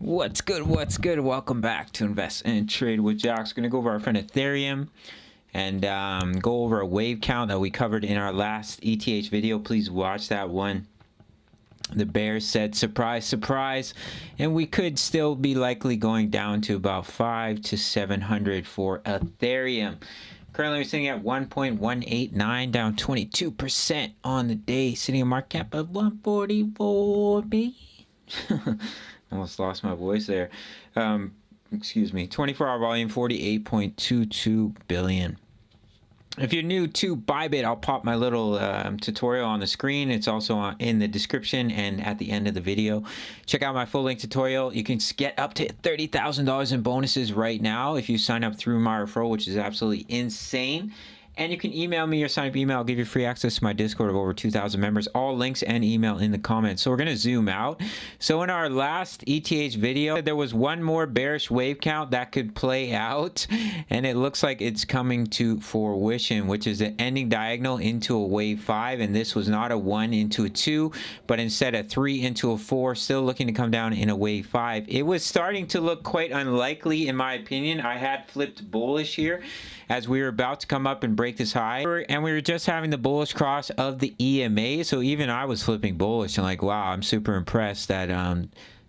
What's good? What's good? Welcome back to Invest and Trade with Jax. Going to go over our friend Ethereum and go over a wave count that we covered in our last ETH video. Please watch that one. The bears said surprise, surprise, and we could still be likely going down to about 5 to 700 for Ethereum. Currently, we're sitting at 1.189, down 22% on the day, sitting a market cap of 144 billion. Almost lost my voice there. Excuse me. 24-hour volume, 48.22 billion. If you're new to Bybit, I'll pop my little tutorial on the screen. It's also in the description and at the end of the video. Check out my full length tutorial. You can get up to $30,000 in bonuses right now if you sign up through my referral, which is absolutely insane. And you can email me your sign-up email. I'll give you free access to my Discord of over 2,000 members. All links and email in the comments. So we're going to zoom out. So in our last ETH video, there was one more bearish wave count that could play out. And it looks like it's coming to fruition, which is an ending diagonal into a wave 5. And this was not a 1 into a 2, but instead a 3 into a 4. Still looking to come down in a wave 5. It was starting to look quite unlikely, in my opinion. I had flipped bullish here as we were about to come up and break this high, and we were just having the bullish cross of the EMA. So even I was flipping bullish and like, wow, I'm super impressed that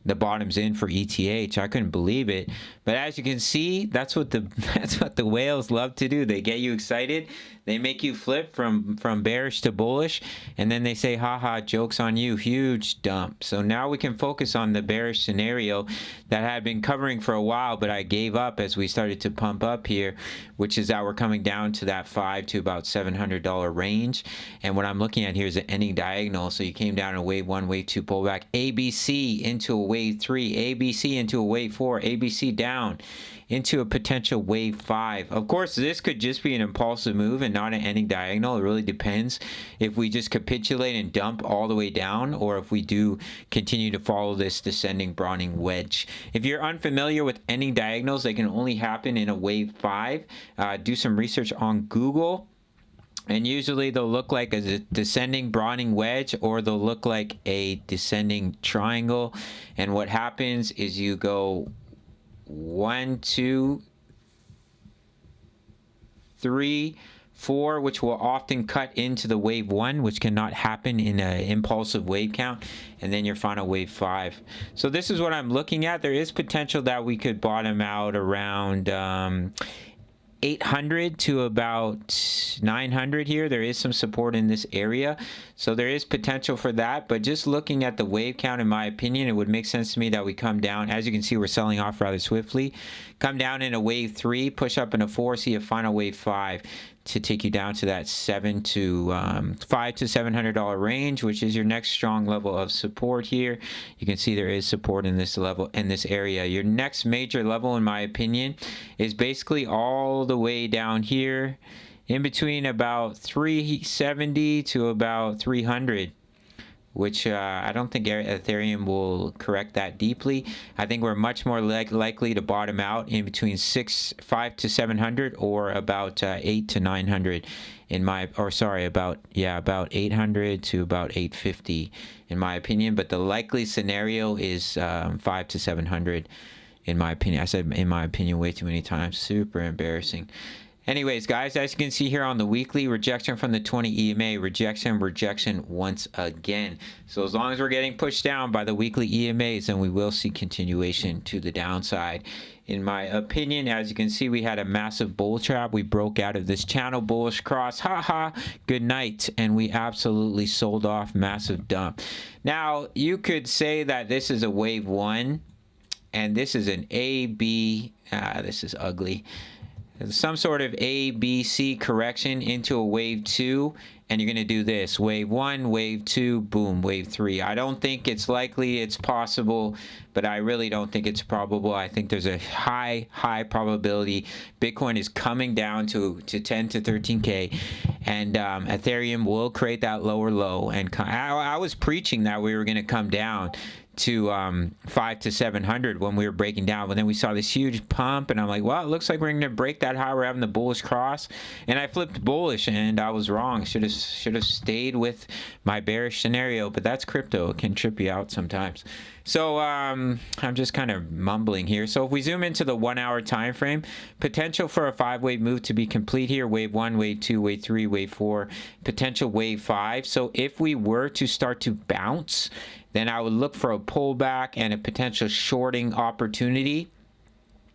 the bottom's in for ETH. I couldn't believe it. But as you can see, that's what the whales love to do. They get you excited. They make you flip from bearish to bullish, and then they say, haha, joke's on you, huge dump. So now we can focus on the bearish scenario that I had been covering for a while, but I gave up as we started to pump up here, which is that we're coming down to that $500 to about $700 range. And what I'm looking at here is an ending diagonal. So you came down a wave 1, wave 2 pullback, ABC into a wave 3, ABC into a wave 4, ABC down into a potential wave 5. Of course, this could just be an impulsive move and not an ending diagonal. It really depends if we just capitulate and dump all the way down, or if we do continue to follow this descending broadening wedge. If you're unfamiliar with ending diagonals, they can only happen in a wave 5. Do some research on Google. And usually they'll look like a descending broadening wedge, or they'll look like a descending triangle. And what happens is you go 1, 2, 3, 4, which will often cut into the wave 1, which cannot happen in an impulsive wave count, and then your final wave 5. So this is what I'm looking at. There is potential that we could bottom out around 800 to about 900 here. There is some support in this area, so there is potential for that. But just looking at the wave count, in my opinion, it would make sense to me that we come down. As you can see, we're selling off rather swiftly. Come down in a wave 3, push up in a 4, see a final wave 5 to take you down to that $500 to $700 range, which is your next strong level of support here. You can see there is support in this level, in this area. Your next major level, in my opinion, is basically all the way down here in between about 370 to about 300. Which I don't think Ethereum will correct that deeply. I think we're much more likely to bottom out in between 5 to 700, or about 8 to 900 about 800 to about 850 in my opinion. But the likely scenario is 5 to 700 in my opinion. I said in my opinion way too many times. Super embarrassing. Anyways, guys, as you can see here on the weekly, rejection from the 20 EMA, rejection once again. So as long as we're getting pushed down by the weekly EMAs, then we will see continuation to the downside. In my opinion, as you can see, we had a massive bull trap. We broke out of this channel bullish cross. Haha, good night. And we absolutely sold off, massive dump. Now, you could say that this is a wave 1, and this is an A, B. This is ugly. Some sort of A, B, C correction into a wave 2, and you're going to do this. Wave 1, wave 2, boom, wave 3. I don't think it's likely, it's possible, but I really don't think it's probable. I think there's a high probability Bitcoin is coming down to 10 to 13K, and Ethereum will create that lower low. And I was preaching that we were going to come down to 5 to 700 when we were breaking down, but then we saw this huge pump, and I'm like, well, it looks like we're going to break that high. We're having the bullish cross, and I flipped bullish, and I was wrong. Should have stayed with my bearish scenario, but that's crypto. It can trip you out sometimes. So I'm just kind of mumbling here. So if we zoom into the 1 hour time frame, potential for a 5-wave move to be complete here. Wave 1, wave 2, wave 3, wave 4, potential wave 5. So if we were to start to bounce, then I would look for a pullback and a potential shorting opportunity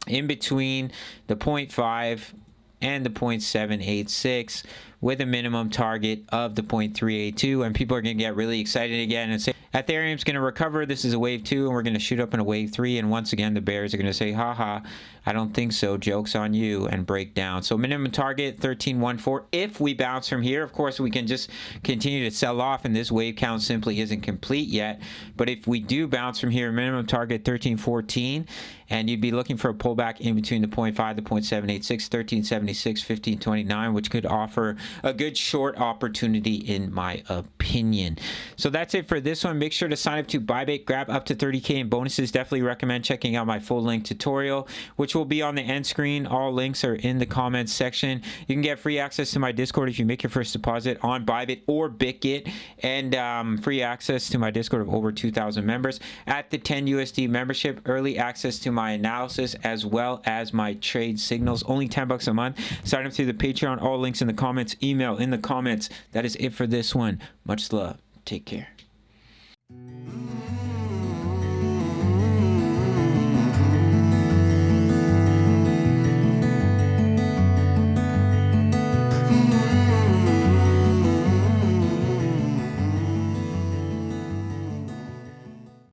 in between the 0.5 and the 0.786 with a minimum target of the 0.382. And people are going to get really excited again and say Ethereum's going to recover. This is a wave 2 and we're going to shoot up in a wave 3. And once again, the bears are going to say, haha, I don't think so. Joke's on you, and break down. So minimum target 1314. If we bounce from here, of course, we can just continue to sell off and this wave count simply isn't complete yet. But if we do bounce from here, minimum target 1314, and you'd be looking for a pullback in between the 0.5, the 0.786, 1376, 1529, which could offer a good short opportunity in my opinion. So that's it for this one. Make sure to sign up to Bybit, grab up to 30K in bonuses. Definitely recommend checking out my full length tutorial, which will be on the end screen. All links are in the comments section. You can get free access to my Discord if you make your first deposit on Bybit or BitGet, and free access to my Discord of over 2,000 members at the 10 USD membership, early access to my analysis as well as my trade signals, only $10 a month. Sign up through the Patreon, all links in the comments, email in the comments. That is it for this one. Much love. Take care.